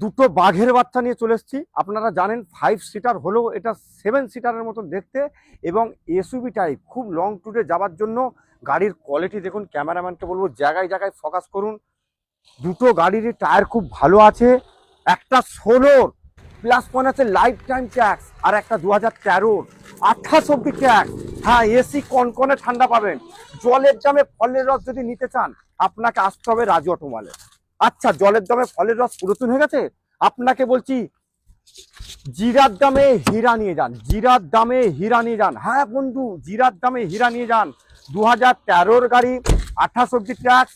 দুটো বাঘের বাচ্চা নিয়ে চলে এসেছি। আপনারা জানেন 5 সিটার হলেও এটা 7 সিটারের মতো দেখতে এবং এসইউভি টাইপ, খুব লং ট্যুরে যাওয়ার জন্য। গাড়ির কোয়ালিটি দেখুন, ক্যামেরাম্যানকে বলবো জায়গায় জায়গায় ফোকাস করুন। দুটো গাড়িরই টায়ার খুব ভালো আছে। একটা 16 প্লাস পয়েন্ট আছে লাইফ টাইম ট্যাক্স, আর একটা 2013 28 অব্দি ট্যাক্স। হ্যাঁ, এসি কনকনে ঠান্ডা পাবেন। জলের দামে ফলের রস যদি নিতে চান আপনাকে আসতে হবে রাজু অটোমলে। আচ্ছা, জলের দামে ফলের রস পুরাতন হয়ে গেছে, আপনাকে বলছি জিরার দামে হীরা নিয়ে যান, জিরার দামে হীরা নিয়ে যান। হ্যাঁ বন্ধু, জিরার দামে হীরা নিয়ে যান। 2013 গাড়ি 28 অব্দি ট্যাক্স,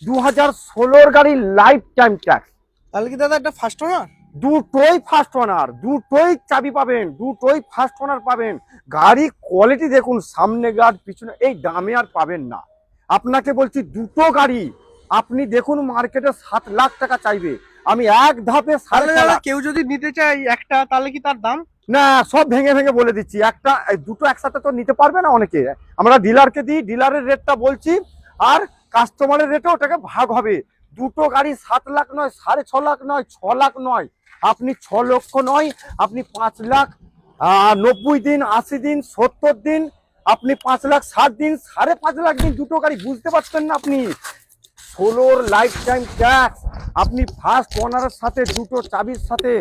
2016 গাড়ি লাইফ টাইম ট্যাক্স। তাহলে কি দাদা একটা ফার্স্ট ওনার? দুটোই ফার্স্ট ওনার, দুটোই চাবি পাবেন, দুটোই ফার্স্ট ওনার পাবেন। গাড়ি কোয়ালিটি দেখুন, সামনে গার্ড পিছনে, এই দামে আর পাবেন না। আপনাকে বলছি দুটো গাড়ি আপনি দেখুন, মার্কেটে 7 লাখ টাকা চাইবে, আমি এক ধাপে 4.5 কেউ যদি নিতে চায় একটা, তাহলে কি তার দাম? না, সব ভেঙে ভেঙে বলে দিচ্ছি। একটা দুটো একসাথে তো নিতে পারবে না অনেকে, আমরা ডিলারকে দিই, ডিলারের রেটটা বলছি, আর কাস্টমারের রেটে ওটাকে ভাগ হবে। দুটো গাড়ি 7 লাখ নয়, 6.5 লাখ নয়, 6 লাখ নয়, আপনি 6 লক্ষ নয়, আপনি 5 লাখ 90 দিন, 80 দিন, 70 দিন, আপনি 5 লাখ 60 দিন, 5.5 লাখ দিন, দুটো গাড়ি। বুঝতে পারছেন না আপনি? 16 লাইফ টাইম ট্যাক্স, আপনি ফার্স্ট ওনারের সাথে দুটো চাবির সাথে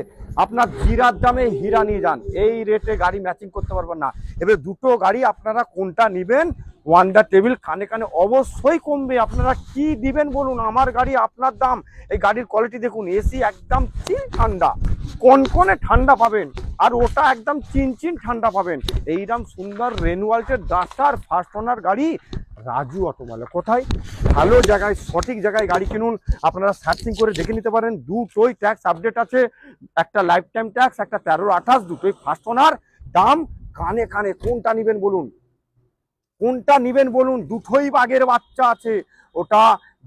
আপনার জিরার দামে হীরা নিয়ে যান। এই রেটে গাড়ি ম্যাচিং করতে পারবেন না। এবার দুটো গাড়ি আপনারা কোনটা নেবেন, ওয়ান্ডার টেবিল কানে কানে অবশ্যই কমবে। আপনারা কি দিবেন বলুন, আমার গাড়ি আপনার দাম। এই গাড়ির কোয়ালিটি দেখুন, এসি একদম চিল ঠান্ডা, কনকনে ঠান্ডা পাবেন, আর ওটা একদম চিনচিন ঠান্ডা পাবেন। এইরকম সুন্দর রেনওয়াল্টের ডাস্টার ফার্স্ট ওনার গাড়ি রাজু অটোমলে। কোথায়? ভালো জায়গায়, সঠিক জায়গায় গাড়ি কিনুন। আপনারা সার্চিং করে দেখে নিতে পারেন, দুটোই ট্যাক্স আপডেট আছে। একটা লাইফ টাইম ট্যাক্স, একটা 13-28, দুটোই ফার্স্ট ওনার। দাম কানে কানে, কোনটা নিবেন বলুন, কোনটা নিবেন বলুন? দুটোই বাঘের বাচ্চা আছে, ওটা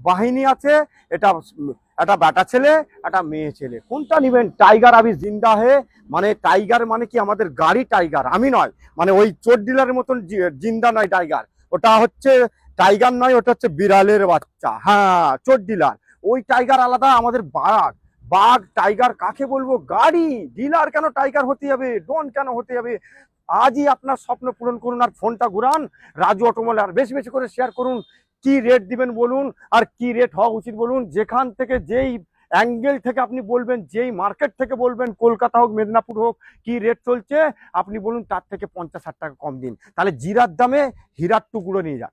বাহিনী আছে, এটা একটা বেটা ছেলে, একটা মেয়ে ছেলে। কোনটা নিবেন? টাইগার আবি জিন্দা হে, মানে টাইগার মানে কি আমাদের গাড়ি টাইগার, আমি নয়, মানে ওই চোর ডিলারের মতন জিন্দা নয় টাইগার। ওটা হচ্ছে টাইগার নয়, ওটা হচ্ছে বিড়ালের বাচ্চা। হ্যাঁ, চোর ডিলার। ওই টাইগার আলাদা, আমাদের বাঘ। বাঘ টাইগার কাকে বলবো? গাড়ি। ডিলার কেন টাইগার হতে যাবে, ডন কেন হতে যাবে? আজই আপনার স্বপ্ন পূরণ করুন, আর ফোনটা ঘুরান রাজু অটোমলে, আর বেশি বেশি করে শেয়ার করুন। কি রেট দিবেন বলুন, আর কি রেট হওয়া উচিত বলুন। যেখান থেকে, যেই অ্যাঙ্গেল থেকে আপনি বলবেন, যেই মার্কেট থেকে বলবেন, কলকাতা হোক মেদিনীপুর হোক, কি রেট চলছে আপনি বলুন, তার থেকে 50-60 টাকা কম দিন, তাহলে জিরার দামে হীরার টুকরো নিয়ে যান।